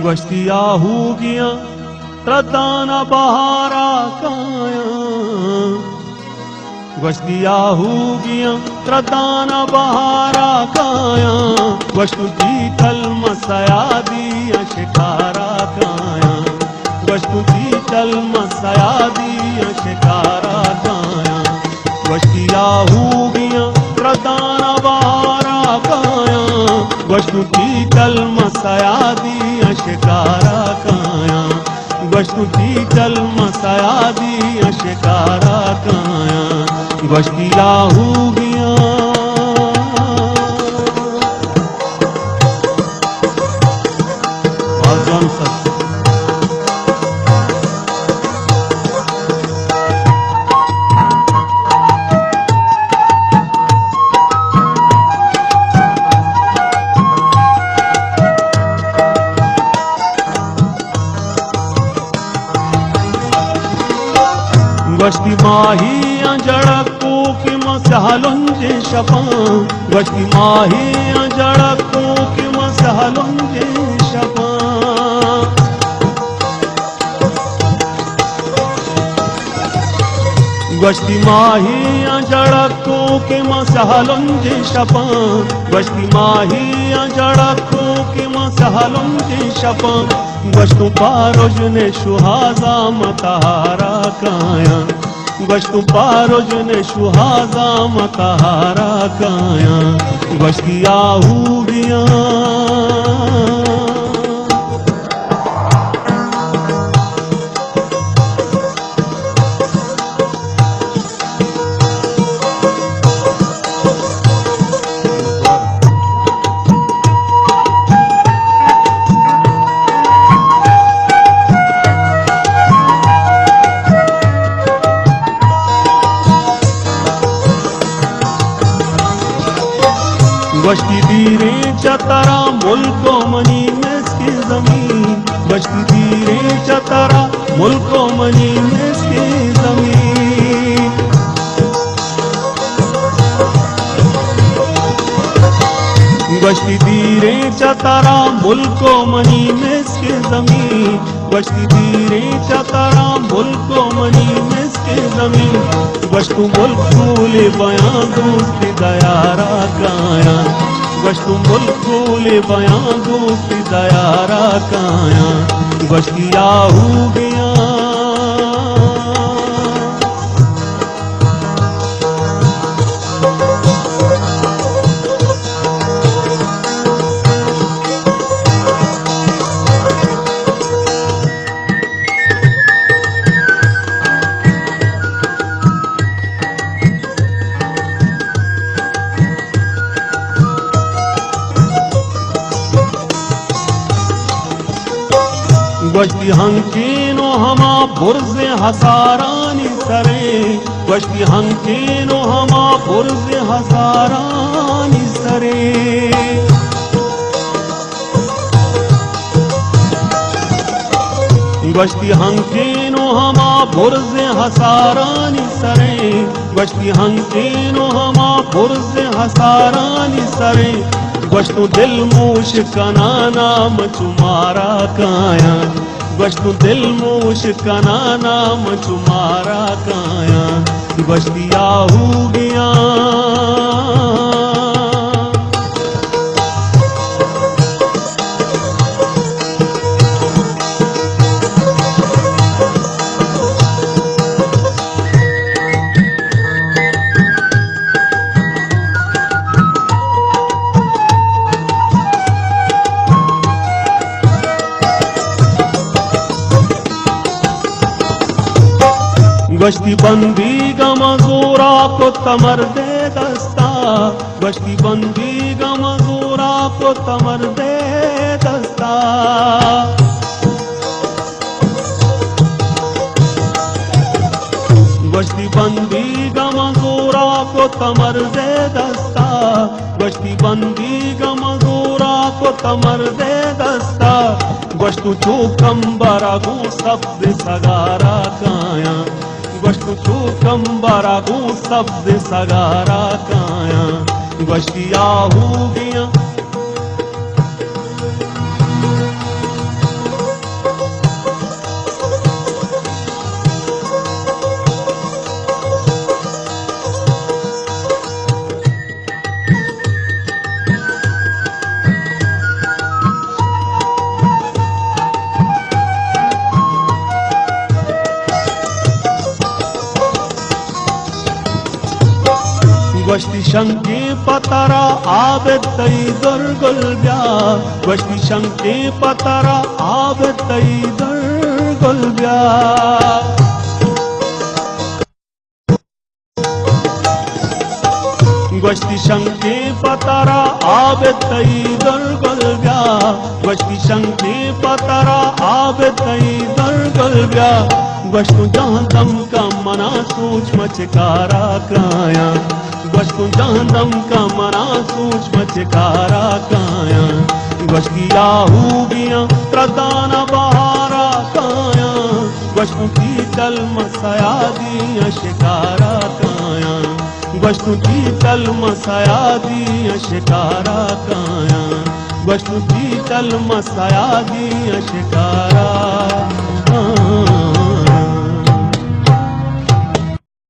गश्तिया हुगियां त्रदाना बहारा काया, गश्तिया हुगियां त्रदाना बहारा काया, गश्तु जी कलम सयादी शिकारा काया, गश्तु जी कलम सयादी शिकारा काया, गश्तिया हुगियां त्रदाना बहारा काया, गश्तु जी कलम सयादी शिकारा काया, गश्तु जी कलम सयादी शिकारा काया, गश्तिया हुगियां आजान सर गश्ती माही अंजड़को कि मसहलुंजे शपा, गश्ती माही अंजड़को कि मसहलुंजे शपा, गश्ती माही अंजड़को कि मसहलुंजे शपा, गश्ती माही अंजड़को कि मसहलुंजे शपा, गश्तु पारोज ने शुहाजा मतहारा काया, गश्तु पारोज ने शुहाजा मतहारा काया, गश्तिया हुगियां गश्ती दीरे चतरा मुल्को मनी इसकी जमीन, गश्ती दीरे चतरा मुल्को मनी इसकी जमीन, गश्ती दीरे चतरा मुल्को मनी इसकी जमीन, गश्ती दीरे चतरा मुल्को मनी इसकी जमीन, गश्तु मुल्क फूले बयां दोस्ती दयारा काया, गश्तु मुल्क फूले बयां दोस्ती दयारा काया, गश्तिया हुगियां गश्ती हंकीनो हमा बुर्ज़े हसारानी सरे, गश्ती हंकीनो हमा बुर्ज़े हसारानी सरे, गश्ती हंकीनो हमा बुर्ज़े हसारानी सरे, गश्ती हंकीनो हमा बुर्ज़े हसारानी सरे, गश्तु दिल मूश कनाना मचुमारा काया, गश्तु दिल मूश कनाना मचुमारा काया, गश्तिया हुगियां गश्ती बंदी गमजूरा को तमर दे दस्ता, गश्ती बंदी गमजूरा को तमर दे दस्ता, गश्ती बंदी गमजूरा को तमर दे दस्ता, गश्ती बंदी गमजूरा को तमर दे दस्ता, गश्तु चूकम बरागू शब्द सगारा काया, गश्तु चूकम बरागू शब्द सगारा काया, गोश्ती आहूगियां गोश्ती शंकी पतरा आबेतई दुर्गुलब्या गोश्ती शंकी पतरा आबेतई दुर्गुलब्या गोश्ती शंकी पतरा आबेतई दुर्गुलब्या गोश्ती शंकी पतरा आबेतई दुर्गुलब्या गोश्तु जहां दम का मना सूक्ष्म चिकारा काया गोश्तु जहां दम का मना सूक्ष्म चिकारा काया गोश्ती आहूगियां प्रदान बहारा काया गोश्तु कीचल मसयादी शिकारा काया गोश्तु कीचल मसयादी शिकारा काया गोश्तु कीचल मसयादी शिकारा